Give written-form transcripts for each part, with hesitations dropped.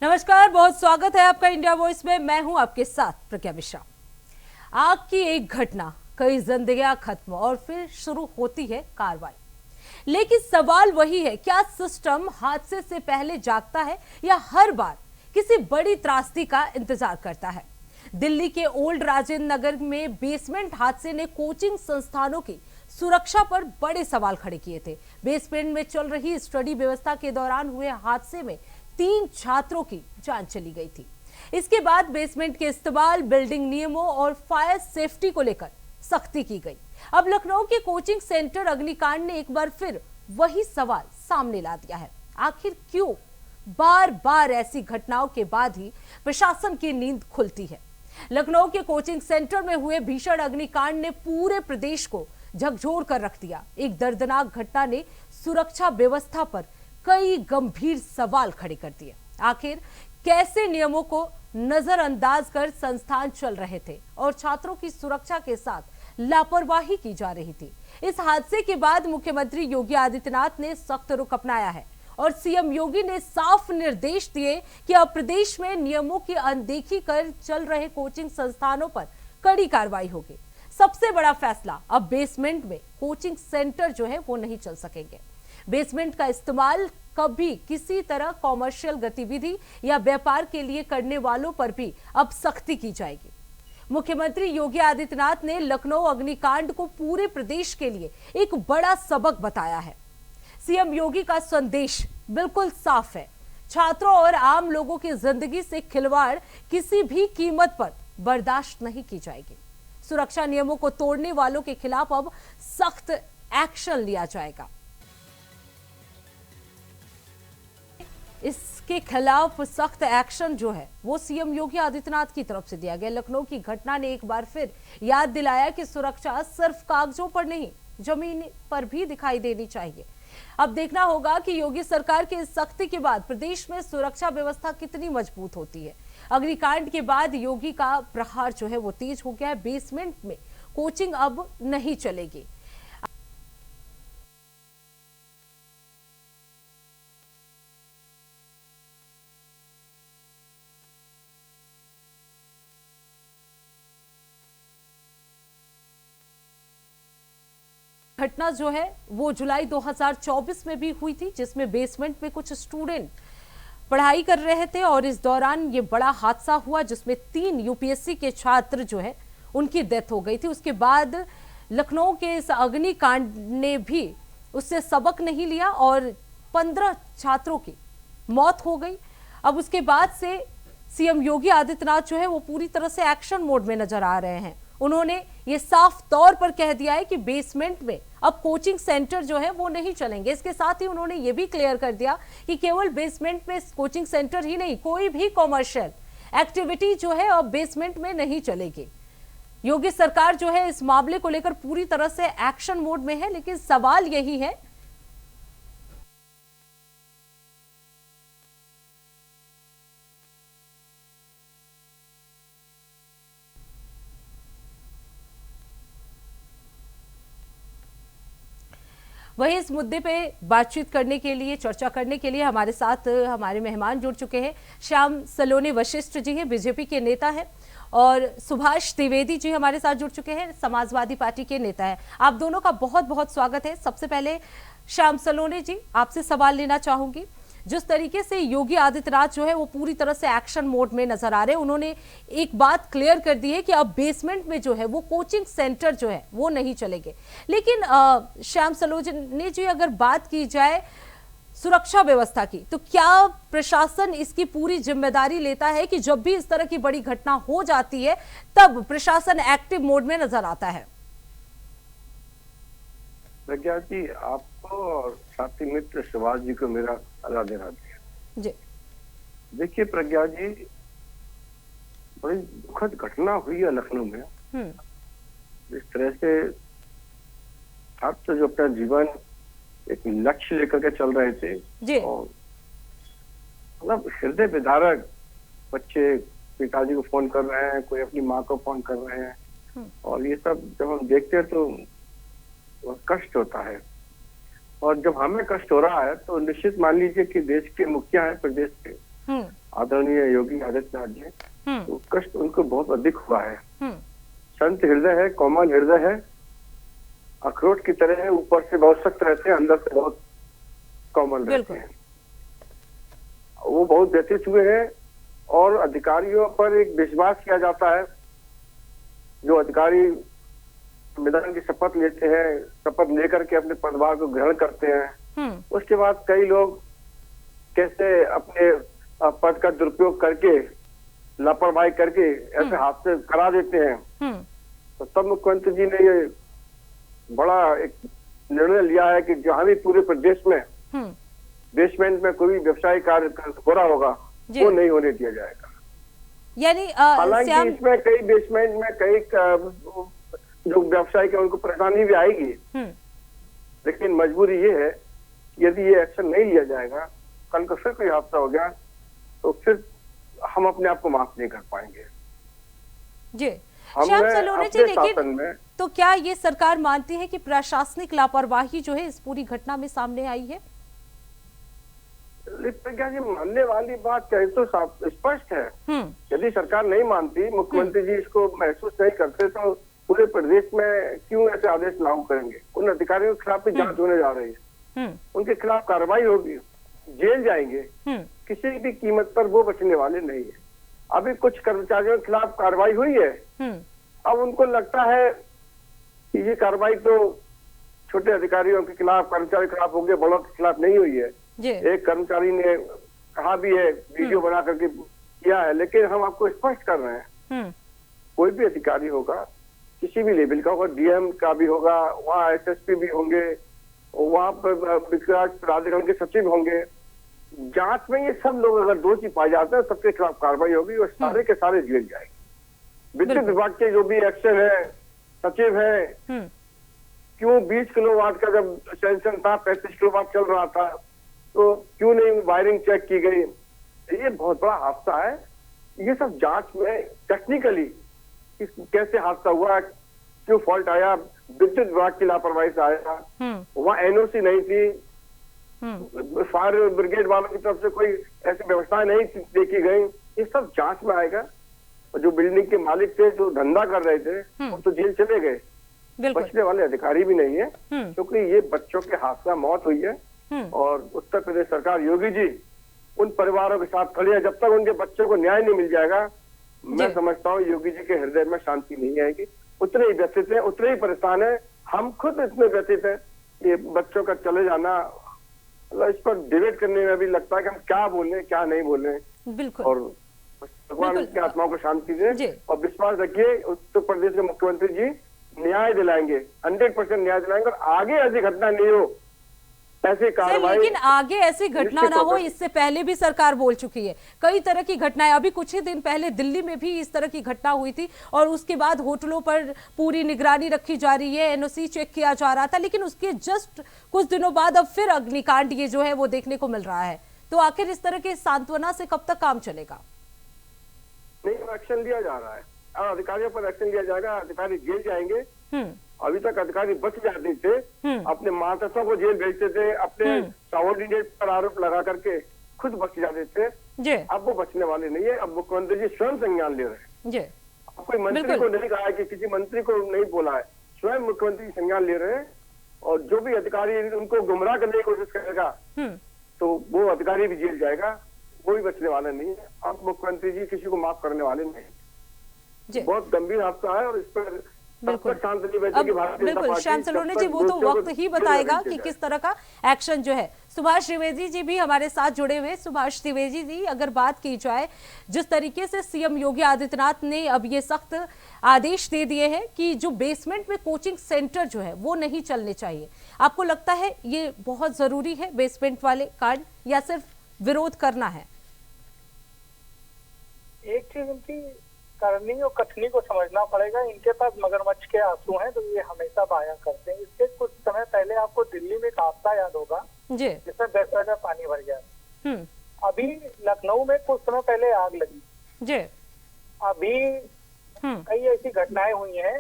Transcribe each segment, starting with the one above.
नमस्कार, बहुत स्वागत है आपका इंडिया वॉइस में। मैं हूं आपके साथ प्रज्ञा मिश्रा। आग की एक घटना, कई जिंदगियां खत्म और फिर शुरू होती है कार्रवाई। लेकिन सवाल वही है, क्या सिस्टम हादसे से पहले जागता है या हर बार किसी बड़ी त्रासदी का इंतजार करता है? दिल्ली के ओल्ड राजेंद्र नगर में बेसमेंट हादसे ने कोचिंग संस्थानों की सुरक्षा पर बड़े सवाल खड़े किए थे। बेसमेंट में चल रही स्टडी व्यवस्था के दौरान हुए हादसे में 3 छात्रों की जान चली गई थी। इसके बाद बेसमेंट के इस्तेमाल, बिल्डिंग नियमों और फायर सेफ्टी को लेकर सख्ती की गई। अब लखनऊ के कोचिंग सेंटर अग्निकांड ने एक बार फिर वही सवाल सामने ला दिया है। आखिर क्यों बार बार ऐसी घटनाओं के बाद ही प्रशासन की नींद खुलती है? लखनऊ के कोचिंग सेंटर में हुए भीषण अग्निकांड ने पूरे प्रदेश को झकझोर कर रख दिया। एक दर्दनाक घटना ने सुरक्षा व्यवस्था पर कई गंभीर सवाल खड़े कर दिए। आखिर कैसे नियमों को नजरअंदाज कर संस्थान चल रहे थे और छात्रों की सुरक्षा के साथ लापरवाही की जा रही थी? इस हादसे के बाद मुख्यमंत्री योगी आदित्यनाथ ने सख्त रुख अपनाया है और सीएम योगी ने साफ निर्देश दिए कि अब प्रदेश में नियमों की अनदेखी कर चल रहे कोचिंग संस्थानों पर कड़ी कार्रवाई होगी। सबसे बड़ा फैसला, अब बेसमेंट में कोचिंग सेंटर जो है वो नहीं चल सकेंगे। बेसमेंट का इस्तेमाल कभी किसी तरह कॉमर्शियल गतिविधि या व्यापार के लिए करने वालों पर भी अब सख्ती की जाएगी। मुख्यमंत्री योगी आदित्यनाथ ने लखनऊ अग्निकांड को पूरे प्रदेश के लिए एक बड़ा सबक बताया है। सीएम योगी का संदेश बिल्कुल साफ है, छात्रों और आम लोगों की जिंदगी से खिलवाड़ किसी भी कीमत पर बर्दाश्त नहीं की जाएगी। सुरक्षा नियमों को तोड़ने वालों के खिलाफ अब सख्त एक्शन लिया जाएगा। इसके खिलाफ सख्त एक्शन जो है वो सीएम योगी आदित्यनाथ की तरफ से दिया गया। लखनऊ की घटना ने एक बार फिर याद दिलाया कि सुरक्षा सिर्फ कागजों पर नहीं, जमीन पर भी दिखाई देनी चाहिए। अब देखना होगा कि योगी सरकार के इस सख्ती के बाद प्रदेश में सुरक्षा व्यवस्था कितनी मजबूत होती है। अग्निकांड के बाद योगी का प्रहार जो है वो तेज हो गया है। बेसमेंट में कोचिंग अब नहीं चलेगी। घटना जो है वो जुलाई 2024 में भी हुई थी, जिसमें बेसमेंट में कुछ स्टूडेंट पढ़ाई कर रहे थे और इस दौरान ये बड़ा हादसा हुआ जिसमें 3 यूपीएससी के छात्र जो है उनकी डेथ हो गई थी। उसके बाद लखनऊ के इस अग्निकांड ने भी उससे सबक नहीं लिया और 15 छात्रों की मौत हो गई। अब उसके बाद से सीएम योगी आदित्यनाथ जो है वो पूरी तरह से एक्शन मोड में नजर आ रहे हैं। उन्होंने ये साफ तौर पर कह दिया है कि बेसमेंट में अब कोचिंग सेंटर जो है वो नहीं चलेंगे। इसके साथ ही उन्होंने ये भी क्लियर कर दिया कि केवल बेसमेंट में कोचिंग सेंटर ही नहीं, कोई भी कॉमर्शियल एक्टिविटी जो है अब बेसमेंट में नहीं चलेगी। योगी सरकार जो है इस मामले को लेकर पूरी तरह से एक्शन मोड में है, लेकिन सवाल यही है वही इस मुद्दे पे बातचीत करने के लिए, चर्चा करने के लिए हमारे साथ हमारे मेहमान जुड़ चुके हैं। श्याम सलोनी वशिष्ठ जी हैं, बीजेपी के नेता हैं, और सुभाष द्विवेदी जी हमारे साथ जुड़ चुके हैं, समाजवादी पार्टी के नेता हैं। आप दोनों का बहुत बहुत स्वागत है। सबसे पहले श्याम सलोनी जी, आपसे सवाल लेना चाहूंगी। जिस तरीके से योगी आदित्यनाथ जो है वो पूरी तरह से एक्शन मोड में नजर आ रहे हैं, उन्होंने एक बात क्लियर कर दी है कि अब बेसमेंट में जो है वो कोचिंग सेंटर जो है वो नहीं चलेंगे। लेकिन श्याम सलोनी जी, अगर बात की जाए सुरक्षा व्यवस्था की, तो क्या प्रशासन इसकी पूरी जिम्मेदारी लेता है कि जब भी इस तरह की बड़ी घटना हो जाती है तब प्रशासन एक्टिव मोड में नजर आता है? प्रज्ञा जी, आपको और साथी मित्र सुभाष जी को मेरा राधे राधे जी। देखिए प्रज्ञा जी, बड़ी दुखद घटना हुई है लखनऊ में। जिस तरह से छात्र जो अपना जीवन एक लक्ष्य लेकर के चल रहे थे जी, और मतलब हृदय विदारक बच्चे पिताजी को फोन कर रहे हैं, कोई अपनी माँ को फोन कर रहे हैं, और ये सब जब हम देखते हैं तो कष्ट होता है। और जब हमें कष्ट हो रहा है तो निश्चित मान लीजिए कि देश के मुखिया हैं प्रदेश के, आदरणीय योगी आदित्यनाथ जी, तो कष्ट उनको बहुत अधिक हुआ है। हम्म। संत हृदय है, कोमल हृदय है, अखरोट की तरह है, ऊपर से बहुत सख्त रहते हैं, अंदर से बहुत कोमल रहते हैं। वो बहुत व्यथित हुए हैं और अधिकारियों पर एक विश्वास किया जाता है। जो अधिकारी संविधान की शपथ लेते हैं, शपथ लेकर के अपने पदभार को ग्रहण करते हैं, उसके बाद कई लोग कैसे अपने पद का दुरुपयोग करके, लापरवाही करके ऐसे हादसे करा देते हैं। तो तब मुख्यमंत्री जी ने ये बड़ा एक निर्णय लिया है कि जहां भी पूरे प्रदेश में बेसमेंट में कोई व्यवसायिक कार्य हो रहा होगा वो नहीं होने दिया जाएगा। यानी हालांकि इसमें कई बेसमेंट में कई जो व्यवसायिक है उनको परेशानी भी आएगी, लेकिन मजबूरी ये है कि यदि ये एक्शन नहीं लिया जाएगा, कल को फिर कोई हादसा हो गया तो फिर हम अपने आप को माफ नहीं कर पाएंगे। जी श्याम सलोने जी, लेकिन तो क्या ये सरकार मानती है कि प्रशासनिक लापरवाही जो है इस पूरी घटना में सामने आई है? प्रज्ञा जी, मानने वाली बात कहे तो स्पष्ट है। यदि सरकार नहीं मानती, मुख्यमंत्री जी इसको महसूस नहीं करते, तो पूरे प्रदेश में क्यों ऐसे आदेश लागू करेंगे? उन अधिकारियों के खिलाफ भी जांच होने जा रही है, उनके खिलाफ कार्रवाई होगी, जेल जाएंगे, किसी भी कीमत पर वो बचने वाले नहीं है। अभी कुछ कर्मचारियों के खिलाफ कार्रवाई हुई है, अब उनको लगता है कि ये कार्रवाई तो छोटे अधिकारियों के खिलाफ, कर्मचारी के खिलाफ होगी, बड़ों के खिलाफ नहीं हुई है। एक कर्मचारी ने कहा भी है, वीडियो बना करके किया है, लेकिन हम आपको स्पष्ट कर रहे हैं, कोई भी अधिकारी होगा, किसी भी लेवल का होगा, डीएम का भी होगा, वहाँ एसएसपी भी होंगे, वहाँ पर विकास प्राधिकरण के सचिव होंगे, जांच में ये सब लोग अगर दोषी पाए जाते हैं सबके खिलाफ कार्रवाई होगी और सारे के सारे जेल जाएंगे। विद्युत विभाग के जो भी एक्शन है, सचिव है, क्यों 20 किलोवाट का जब सेंसन था, 35 किलोवाट चल रहा था, तो क्यों नहीं वायरिंग चेक की गई? ये बहुत बड़ा हादसा है। ये सब जांच में टेक्निकली कैसे हादसा हुआ, क्यों फॉल्ट आया, विद्युत विभाग की लापरवाही से आया, वहाँ एनओसी नहीं थी, फायर ब्रिगेड वालों की तरफ से कोई ऐसी व्यवस्था नहीं देखी गई, ये सब जांच में आएगा। और जो बिल्डिंग के मालिक थे, जो धंधा कर रहे थे, वो तो जेल चले गए, बचने वाले अधिकारी भी नहीं है, क्योंकि ये बच्चों के हादसा मौत हुई है। और उत्तर प्रदेश सरकार, योगी जी उन परिवारों के साथ खड़ी है। जब तक उनके बच्चों को न्याय नहीं मिल जाएगा, मैं समझता हूँ योगी जी के हृदय में शांति नहीं आएगी। उतने ही व्यथित है, उतने ही परेशान है, हम खुद इतने व्यथित है। ये बच्चों का चले जाना, इस पर डिबेट करने में भी लगता है कि हम क्या बोले क्या नहीं बोले। बिल्कुल। और भगवान उनकी आत्माओं को शांति दे, और विश्वास रखिए उत्तर प्रदेश के मुख्यमंत्री जी न्याय दिलाएंगे, 100% न्याय दिलाएंगे, और आगे ऐसी घटना नहीं हो, ऐसी कार्रवाई। लेकिन आगे ऐसी घटना ना हो, इससे पहले भी सरकार बोल चुकी है। कई तरह की घटनाएं, अभी कुछ ही दिन पहले दिल्ली में भी इस तरह की घटना हुई थी, और उसके बाद होटलों पर पूरी निगरानी रखी जा रही है, एनओसी चेक किया जा रहा था, लेकिन उसके जस्ट कुछ दिनों बाद अब फिर अग्निकांड ये जो है वो देखने को मिल रहा है। तो आखिर इस तरह के सांत्वना से कब तक काम चलेगा? नहीं, एक्शन लिया जा रहा है, और अधिकारियों पर एक्शन लिया जाएगा, अधिकारी जेल जाएंगे। अभी तक अधिकारी बच जाते थे, अपने महातत्वों को जेल भेजते थे, अपने सबऑर्डिनेट पर आरोप लगा करके खुद बच जाते थे। अब वो बचने वाले नहीं है। अब मुख्यमंत्री जी स्वयं संज्ञान ले रहे हैं। अब कोई मंत्री को नहीं कहा है कि किसी मंत्री को नहीं बोला है, स्वयं मुख्यमंत्री संज्ञान ले रहे हैं। और जो भी अधिकारी उनको गुमराह करने की कोशिश करेगा तो वो अधिकारी भी जेल जाएगा, वो भी बचने वाला नहीं है। अब मुख्यमंत्री जी किसी को माफ करने वाले नहीं। बहुत गंभीर हादसा है, और इस पर बिल्कुल श्याम सलोने जी, वो तो वक्त ही बताएगा कि किस तरह का एक्शन जो है। सुभाष त्रिवेदी जी भी हमारे साथ जुड़े हुए। सुभाष त्रिवेदी जी, अगर बात की जाए जिस तरीके से सीएम योगी आदित्यनाथ ने अब ये सख्त आदेश दे दिए हैं कि जो बेसमेंट में कोचिंग सेंटर जो है वो नहीं चलने चाहिए, आपको लगता है ये बहुत जरूरी है बेसमेंट वाले कांड, या सिर्फ विरोध करना है? एक चीज उनकी करनी और कथनी को समझना पड़ेगा। इनके पास मगरमच्छ के आंसू हैं, तो ये हमेशा बहाया करते हैं। इसके कुछ समय पहले आपको दिल्ली में एक हादसा याद होगा जिसमें 10 लीटर पानी भर गया। अभी लखनऊ में कुछ समय पहले आग लगी। अभी कई ऐसी घटनाएं हुई हैं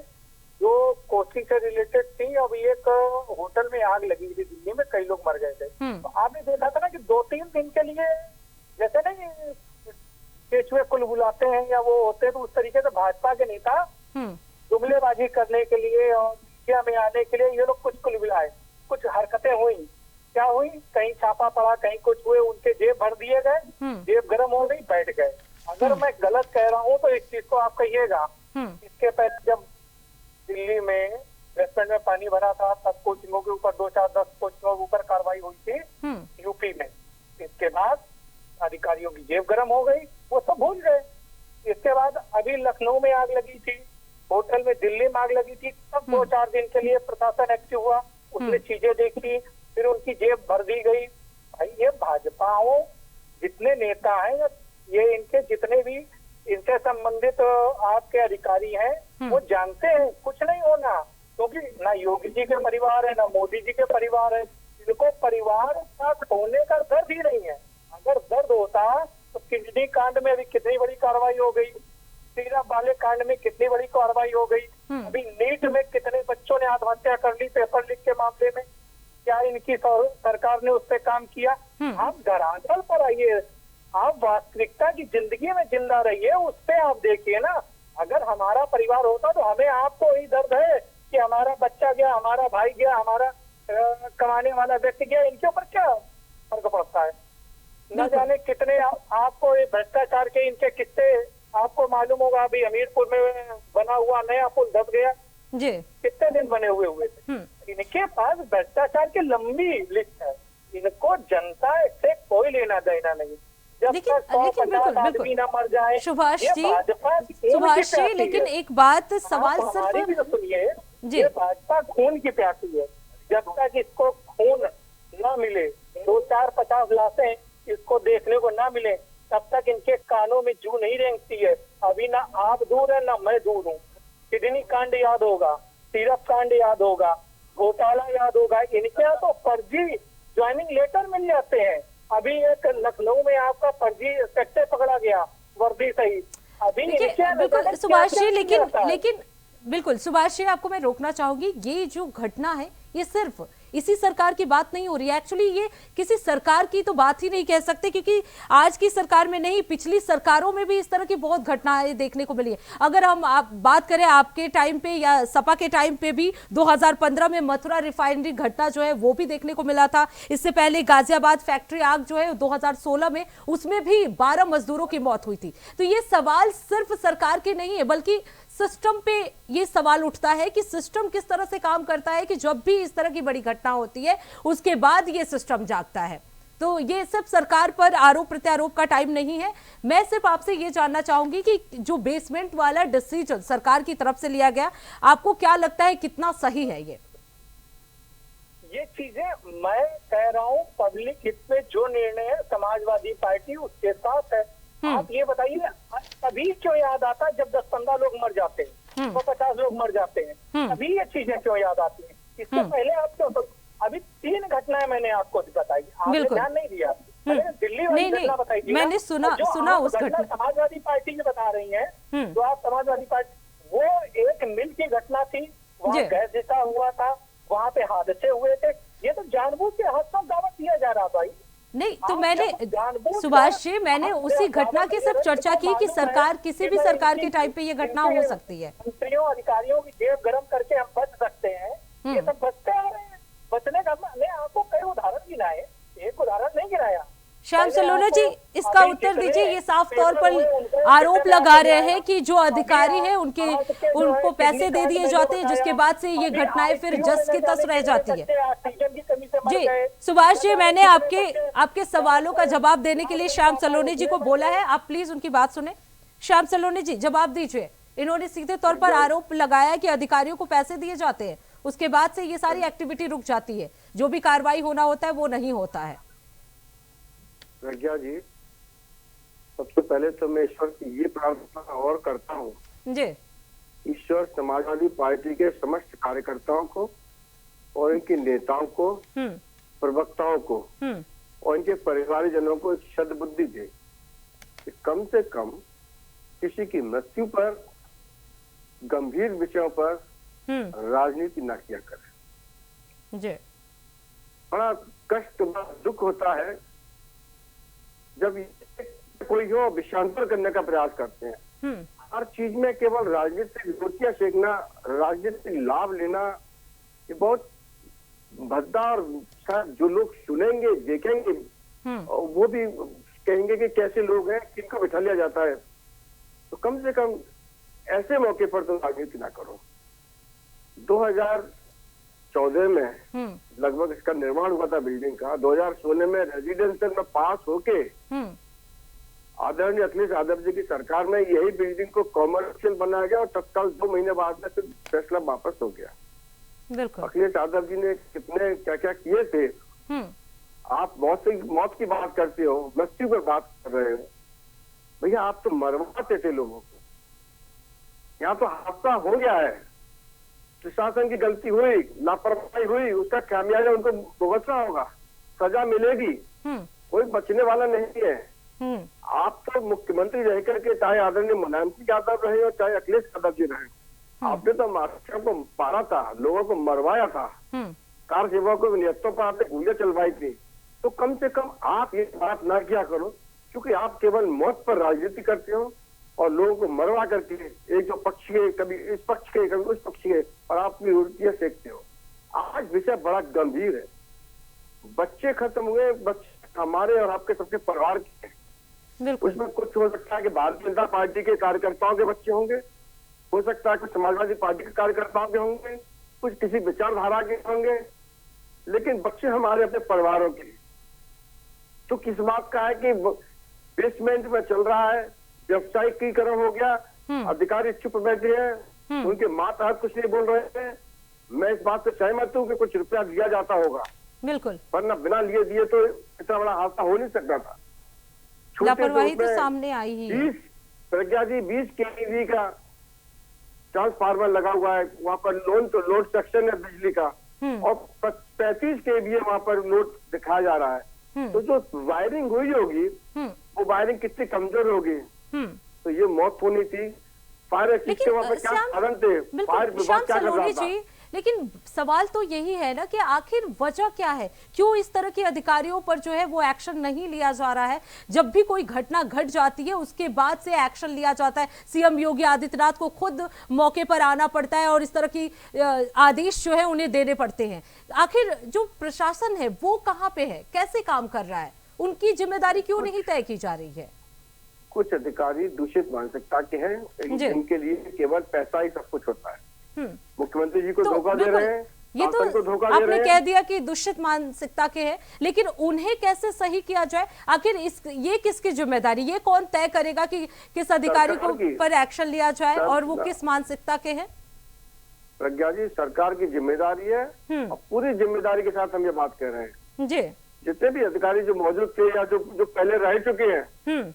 जो कोचिंग से रिलेटेड थी। अभी एक होटल में आग लगी थी दिल्ली में, कई लोग मर गए थे। तो आपने देखा था ना कि 2-3 दिन के लिए, जैसे नहीं केचुए कुल बुलाते हैं या वो होते हैं, तो उस तरीके से भाजपा के नेता जुमलेबाजी करने के लिए और मीडिया में आने के लिए ये लोग कुछ कुल बुलाए, कुछ हरकतें हुई। क्या हुई? कहीं छापा पड़ा, कहीं कुछ हुए, उनके जेब भर दिए गए, जेब गर्म हो गई, बैठ गए। अगर मैं गलत कह रहा हूँ तो इस चीज को आप कहिएगा। इसके पहले जब दिल्ली में रेस्टोरेंट में पानी भरा था, तब कोचिंगों के ऊपर 2-4-10 कोचिंगों के ऊपर कार्रवाई हुई थी यूपी में। इसके बाद अधिकारियों की जेब गर्म हो गई, वो सब भूल गए। इसके बाद अभी लखनऊ में आग लगी थी, होटल में दिल्ली में आग लगी थी, तब 2-4 दिन के लिए प्रशासन एक्टिव हुआ, उसने चीजें देखी, फिर उनकी जेब भर दी गई। भाई ये भाजपाओं जितने नेता हैं, ये इनके जितने भी इनसे संबंधित आपके अधिकारी हैं, वो जानते हैं कुछ नहीं होना, क्योंकि ना योगी जी के परिवार है, ना मोदी जी के परिवार है। इनको परिवार का खोने का दर्द ही नहीं है। अगर दर्द होता तो किडनी कांड में अभी कितनी बड़ी कार्रवाई हो गई, सीरा बाले कांड में कितनी बड़ी कार्रवाई हो गई, अभी नीट में कितने बच्चों ने आत्महत्या कर ली पेपर लीक के मामले में, क्या इनकी सरकार ने उस पर काम किया? आप धरातल पर आइए, आप वास्तविकता की जिंदगी में जिंदा रहिए, उस पर आप देखिए ना। अगर हमारा परिवार होता तो हमें आपको ही दर्द है कि हमारा बच्चा गया, हमारा भाई गया, हमारा कमाने वाला व्यक्ति गया, इनके ऊपर क्या फर्क पड़ता है? न जाने कितने आपको ये भ्रष्टाचार के इनके किस्से आपको मालूम होगा। अभी हमीरपुर में बना हुआ नया पुल दब गया जी, कितने दिन बने हुए थे। इनके पास भ्रष्टाचार की लंबी लिस्ट है, इनको जनता से कोई लेना देना नहीं। जब तक 150 आदमी न मर जाए। सुभाष जी, लेकिन एक बात सवाल सिर्फ तो सुनिए, ये भाजपा खून की प्यासी है। जब तक इसको खून न मिले, 2-4-50 लाशें इसको देखने को ना मिले, तब तक इनके कानों में जू नहीं रेंगती है। अभी ना आप दूर है ना मैं दूर हूँ। किडनी कांड याद होगा, सीरप कांड याद होगा, घोटाला याद होगा। इनके यहाँ तो फर्जी ज्वाइनिंग लेटर मिल जाते हैं। अभी एक लखनऊ में आपका फर्जी सेक्टर पकड़ा गया वर्दी सहित। अभी बिल्कुल सुभाष जी, लेकिन बिल्कुल सुभाष जी, आपको मैं रोकना चाहूंगी। ये जो घटना है ये सिर्फ इसी सरकार की बात नहीं हो रही है। एक्चुअली ये किसी सरकार की तो बात ही नहीं कह सकते, क्योंकि आज की सरकार में नहीं, पिछली सरकारों में भी इस तरह की बहुत घटनाएं देखने को मिली है। अगर हम बात करें आपके टाइम पे या सपा के टाइम पे भी 2015 में मथुरा रिफाइनरी घटना जो है वो भी देखने को मिला था। इससे पहले गाजियाबाद फैक्ट्री आग जो है 2016 में, उसमें भी 12 मजदूरों की मौत हुई थी। तो ये सवाल सिर्फ सरकार के नहीं है, बल्कि सिस्टम पे ये सवाल उठता है कि सिस्टम किस तरह से काम करता है कि जब भी इस तरह की बड़ी घटना होती है उसके बाद ये सिस्टम जागता है। तो ये सिर्फ सरकार पर आरोप प्रत्यारोप का टाइम नहीं है। मैं सिर्फ आपसे ये जानना चाहूंगी कि जो बेसमेंट वाला डिसीजन सरकार की तरफ से लिया गया, आपको क्या लगता है कितना सही है? ये चीजें मैं कह रहा हूँ, पब्लिक हित में जो निर्णय है समाजवादी पार्टी उसके साथ है। आप ये बताइए, अभी क्यों याद आता है जब 10-15 लोग मर जाते हैं, 150 लोग मर जाते हैं, अभी ये चीजें क्यों याद आती हैं? इससे पहले आप क्यों? अभी 3 घटनाएं मैंने आपको बताई, आपने ध्यान नहीं दिया। दिल्ली वाली घटना बताई थी, मैंने सुना उस घटना समाजवादी पार्टी में बता रही है, जो आप समाजवादी पार्टी, वो एक मिल की घटना थी, वहाँ गैस रिसा हुआ था, वहाँ पे हादसे हुए थे। ये तो जानबूझ के हादसा दावा दिया जा रहा भाई। नहीं तो मैंने सुभाष जी, मैंने उसी घटना की सिर्फ चर्चा की कि सरकार, किसी भी सरकार के टाइम पे ये घटना हो सकती है। मंत्रियों अधिकारियों की जेब गर्म करके हम बच सकते हैं, ये सब बचते आ रहे हैं। बचने का मैंने आपको कई उदाहरण गिनाए, एक उदाहरण नहीं गिनाया। श्याम सलोना जी, इसका उत्तर दीजिए। ये साफ तौर पर आरोप लगा रहे हैं कि जो अधिकारी हैं उनको पैसे दे दिए जाते हैं, जिसके बाद से ये घटनाएं फिर जस की तस रह जाती है। जी सुभाष जी, मैंने आपके सवालों का जवाब देने के लिए श्याम सलोनी जी को बोला है, आप प्लीज उनकी बात सुने। श्याम सलोनी जी जवाब दीजिए। इन्होंने सीधे तौर पर आरोप लगाया कि अधिकारियों को पैसे दिए जाते हैं, उसके बाद से ये सारी एक्टिविटी रुक जाती है, जो भी कार्रवाई होना होता है वो नहीं होता है। प्रज्ञा जी, सबसे पहले तो मैं ईश्वर की ये प्रार्थना और करता हूँ जी, ईश्वर समाजवादी पार्टी के समस्त कार्यकर्ताओं को और इनके नेताओं को, प्रवक्ताओं को और इनके परिवारजनों को एक सद्बुद्धि दे कि कम से कम किसी की मृत्यु पर, गंभीर विषयों पर राजनीति न किया करे। जी बड़ा कष्ट, बड़ा दुख होता है जब कोई हो विषयांतर करने का प्रयास करते हैं। हर चीज में केवल राजनीतिक रोटियां सेकना, राजनीतिक लाभ लेना, ये बहुत भद्दा और शायद जो लोग सुनेंगे देखेंगे वो भी कहेंगे कि कैसे लोग हैं, किनको बिठा लिया जाता है। तो कम से कम ऐसे मौके पर तो राजनीति ना करो। 2014 में लगभग इसका निर्माण हुआ था बिल्डिंग का। 2016 में रेजिडेंशियल में पास होके आदरणीय अखिलेश यादव जी की सरकार में यही बिल्डिंग को कॉमर्शियल बनाया गया और तत्काल 2 महीने बाद में फिर फैसला वापस हो गया। अखिलेश यादव जी ने कितने क्या क्या किए थे। आप मौत की बात करते हो, मृत्यु पर बात कर रहे हो। भैया आप तो मरवाते थे लोगों को। यहाँ तो हादसा हो गया है, प्रशासन की गलती हुई, लापरवाही हुई, उसका खामियाजा उनको भुगतना होगा, सजा मिलेगी, कोई बचने वाला नहीं है। आप तो मुख्यमंत्री रह करके चाहे आदरणीय मुलायम सिंह यादव रहे हो चाहे अखिलेश यादव जी रहे, आपने तो मास्टर को मारा था, लोगों को मरवाया था, कार सेवकों को नियतों पर आपने गोलियां चलवाई थी। तो कम से कम आप ये बात ना किया करो, क्योंकि आप केवल मौत पर राजनीति करते हो और लोगों को मरवा करके एक जो पक्ष के कभी इस पक्ष के कभी उस पक्ष के और आप अपनी रोटियां सेकते हो। आज विषय बड़ा गंभीर है। बच्चे खत्म हुए, बच्चे हमारे और आपके सबके परिवार के हैं। उसमें कुछ हो सकता है कि भारतीय जनता पार्टी के कार्यकर्ताओं के बच्चे होंगे, हो सकता है कुछ समाजवादी पार्टी के कार्यकर्ताओं के होंगे, कुछ किसी विचारधारा के होंगे, लेकिन बच्चे हमारे अपने परिवारों के। तो किस बात का है कि बेसमेंट में चल रहा है, व्यवसायीकरण हो गया, अधिकारी चुप बैठे हैं, उनके मातहत कुछ नहीं बोल रहे हैं। मैं इस बात से सहमत हूँ कि कुछ रुपया दिया जाता होगा, बिल्कुल, वरना बिना लिए दिए तो इतना बड़ा हादसा हो नहीं सकता था। लापरवाही तो सामने आई ही है। प्रज्ञा जी 20 kV का ट्रांसफार्मर लगा हुआ है, वहाँ पर लोड सेक्शन है बिजली का, और 35 kVA वहाँ पर लोड दिखाया जा रहा है। तो जो वायरिंग हुई होगी वो वायरिंग कितनी कमजोर होगी, तो ये मौत होनी थी। फायर एक्सटिंग्विशर वहाँ पर क्या साधन थे, फायर विभाग क्या कर रहा था। लेकिन सवाल तो यही है ना कि आखिर वजह क्या है, क्यों इस तरह के अधिकारियों पर जो है वो एक्शन नहीं लिया जा रहा है। जब भी कोई घटना घट जाती है उसके बाद से एक्शन लिया जाता है। सीएम योगी आदित्यनाथ को खुद मौके पर आना पड़ता है और इस तरह की आदेश जो है उन्हें देने पड़ते हैं। आखिर जो प्रशासन है वो कहाँ पे है, कैसे काम कर रहा है, उनकी जिम्मेदारी क्यों नहीं तय की जा रही है। कुछ अधिकारी दूषित मानसिकता के हैं, इनके लिए केवल पैसा ही सब कुछ होता है। मुख्यमंत्री जी को धोखा दे रहे हैं, ये तो आपने कह दिया कि दूषित मानसिकता के हैं, लेकिन उन्हें कैसे सही किया जाए। आखिर ये किसकी जिम्मेदारी, ये कौन तय करेगा कि किस अधिकारी को पर एक्शन लिया जाए और वो किस मानसिकता के हैं। प्रज्ञा जी ऐसी की जिम्मेदारी है और पूरी जिम्मेदारी के साथ हम ये बात कर रहे हैं जी। जितने भी अधिकारी जो मौजूद थे या जो पहले रह चुके हैं,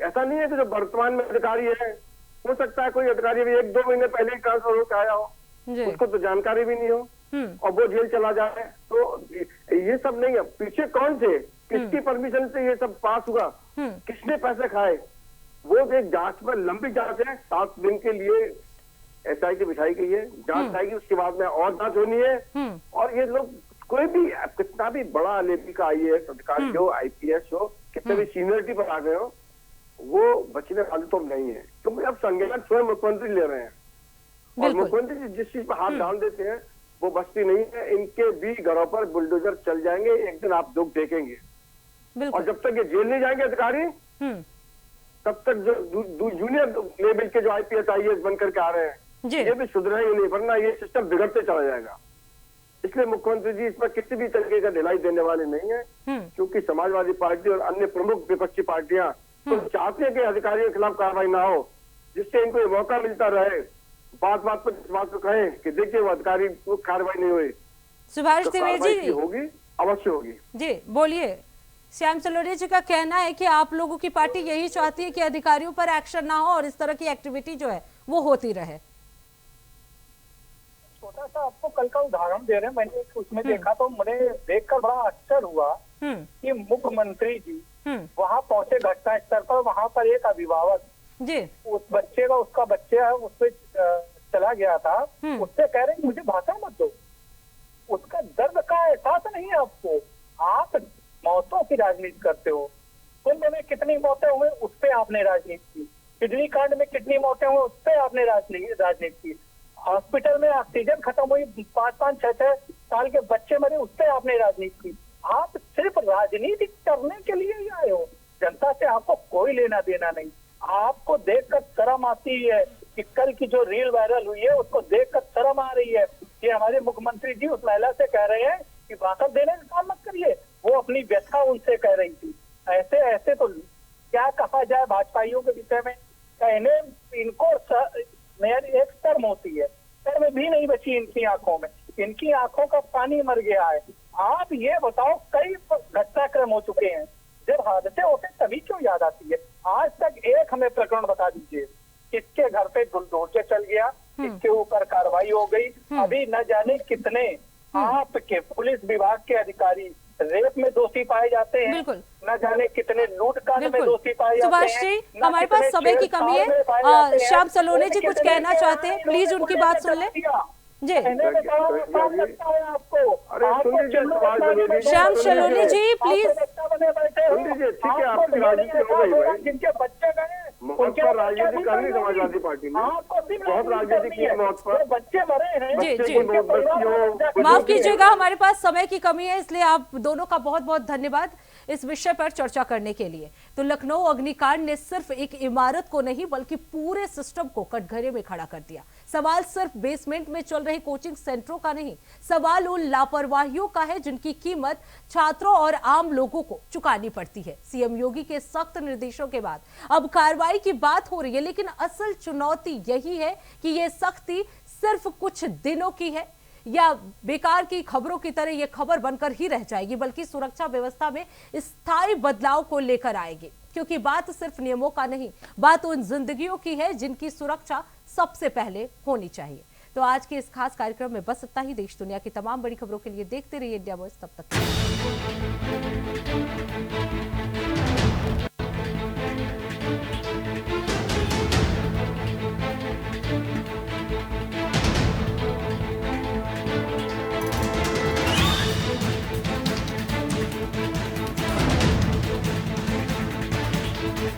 ऐसा नहीं है कि जो वर्तमान में अधिकारी है, हो सकता है कोई अधिकारी भी 1-2 महीने पहले ही ट्रांसफर होकर आया हो, उसको तो जानकारी भी नहीं हो और वो जेल चला जाए। तो ये सब नहीं है। पीछे कौन थे, किसकी परमिशन से ये सब पास हुआ, किसने पैसे खाए, वो एक जांच में लंबी जांच है। 7 दिन के लिए SIT बिठाई गई है, जांच आएगी, उसके बाद में और जांच होनी है। और ये लोग कोई भी कितना भी बड़ा लेवल का IAS अधिकारी हो, IPS हो, कितने भी सीनियरिटी पर आ गए हो, वो बचने वाले तो नहीं है, क्योंकि अब संज्ञान स्वयं मुख्यमंत्री ले रहे हैं और मुख्यमंत्री जी जिस चीज पर हाथ डाल देते हैं वो बचती नहीं है। इनके भी घरों पर बुलडोजर चल जाएंगे, एक दिन आप लोग देखेंगे। और जब तक ये जेल नहीं जाएंगे अधिकारी, तब तक जो जूनियर लेवल के जो IPS IAS बन करके आ रहे हैं ये भी सुधरेंगे नहीं, वरना ये सिस्टम बिगड़ते चला जाएगा। इसलिए मुख्यमंत्री जी इस पर किसी भी तरीके का ढिलाई देने वाले नहीं है, क्योंकि समाजवादी पार्टी और अन्य प्रमुख विपक्षी पार्टियां तो चाहते हैं कि अधिकारियों के खिलाफ कार्रवाई ना हो, जिससे इनको ये मौका मिलता रहे बात पर इस बात को कहें कि देखिए वो अधिकारी को कार्रवाई नहीं हुई। सुभाष त्रिवेदी जी होगी, अवश्य होगी। जी बोलिए। श्याम सलोरिया जी का कहना है कि आप लोगों की पार्टी यही चाहती है कि अधिकारियों पर एक्शन ना हो और इस तरह की एक्टिविटी जो है वो होती रहे। छोटा सा आपको कल का उदाहरण दे रहे हैं, मैंने उसमें देखा तो मुझे देखकर बड़ा आश्चर्य हुआ कि मुख्यमंत्री जी वहाँ पहुंचे घटना स्थल पर। वहाँ पर एक अभिभावक जी उस बच्चे का, उसका बच्चा उस पे चला गया था, उससे कह रहे हैं मुझे भाषण मत दो। उसका दर्द का एहसास नहीं है आपको, आप मौतों की राजनीति करते हो कुंभ में कितनी मौतें हुई उस पर आपने राजनीति की, किडनी कांड में कितनी मौतें हुई उस पर आपने राजनीति की, हॉस्पिटल में ऑक्सीजन खत्म हुई, 5-5, 6-6 साल के बच्चे मरे उस पर आपने राजनीति की। आप सिर्फ राजनीति करने के लिए ही आए हो, जनता से आपको कोई लेना देना नहीं। आपको देखकर शर्म आती है कि कल की जो रील वायरल हुई है उसको देखकर शर्म आ रही है कि हमारे मुख्यमंत्री जी उस महिला से कह रहे हैं कि वाकफ देने का काम मत करिए, वो अपनी व्यथा उनसे कह रही थी। ऐसे ऐसे तो क्या कहा जाए भाजपाइयों के विषय में, कहने इनको मेरी एक शर्म होती है, शर्म भी नहीं बची इनकी आंखों में, इनकी आंखों का पानी मर गया है। आप ये बताओ, कई घटनाक्रम हो चुके हैं, जब हादसे होते तभी क्यों याद आती है? आज तक एक हमें प्रकरण बता दीजिए, किसके घर पे बुलडोजर चल गया, किसके ऊपर कार्रवाई हो गई। अभी न जाने कितने आपके पुलिस विभाग के अधिकारी रेप में दोषी पाए जाते हैं, न जाने कितने लूटकांड में दोषी पाए जाते हैं। सुभाष जी, हमारे पास समय की कमी है, श्याम सलोनी जी कुछ कहना चाहते हैं, प्लीज उनकी बात सुन ले जी। श्याम सलोनी जी प्लीज। जिनके बच्चे गए उनके राजनीति करनी समाजवादी पार्टी में बहुत राजनीति की मौत पर बच्चे मरे हैं। जी जी, माफ कीजिएगा, हमारे पास समय की कमी है, इसलिए आप दोनों का बहुत बहुत धन्यवाद इस विषय पर चर्चा करने के लिए। तो लखनऊ अग्निकांड ने सिर्फ एक इमारत को नहीं बल्कि पूरे सिस्टम को कटघरे में खड़ा कर दिया। सवाल सिर्फ बेसमेंट में चल रहे कोचिंग सेंटरों का नहीं, सवाल उन लापरवाहियों का है जिनकी कीमत छात्रों और आम लोगों को चुकानी पड़ती है। सीएम योगी के सख्त निर्देशों के बाद अब कार्रवाई की बात हो रही है, लेकिन असल चुनौती यही है कि यह सख्ती सिर्फ कुछ दिनों की है या बेकार की खबरों की तरह यह खबर बनकर ही रह जाएगी, बल्कि सुरक्षा व्यवस्था में स्थायी बदलाव को लेकर आएगी। क्योंकि बात सिर्फ नियमों का नहीं, बात उन जिंदगियों की है जिनकी सुरक्षा सबसे पहले होनी चाहिए। तो आज के इस खास कार्यक्रम में बस इतना ही। देश दुनिया की तमाम बड़ी खबरों के लिए देखते रहिए इंडिया वॉइस। तब तक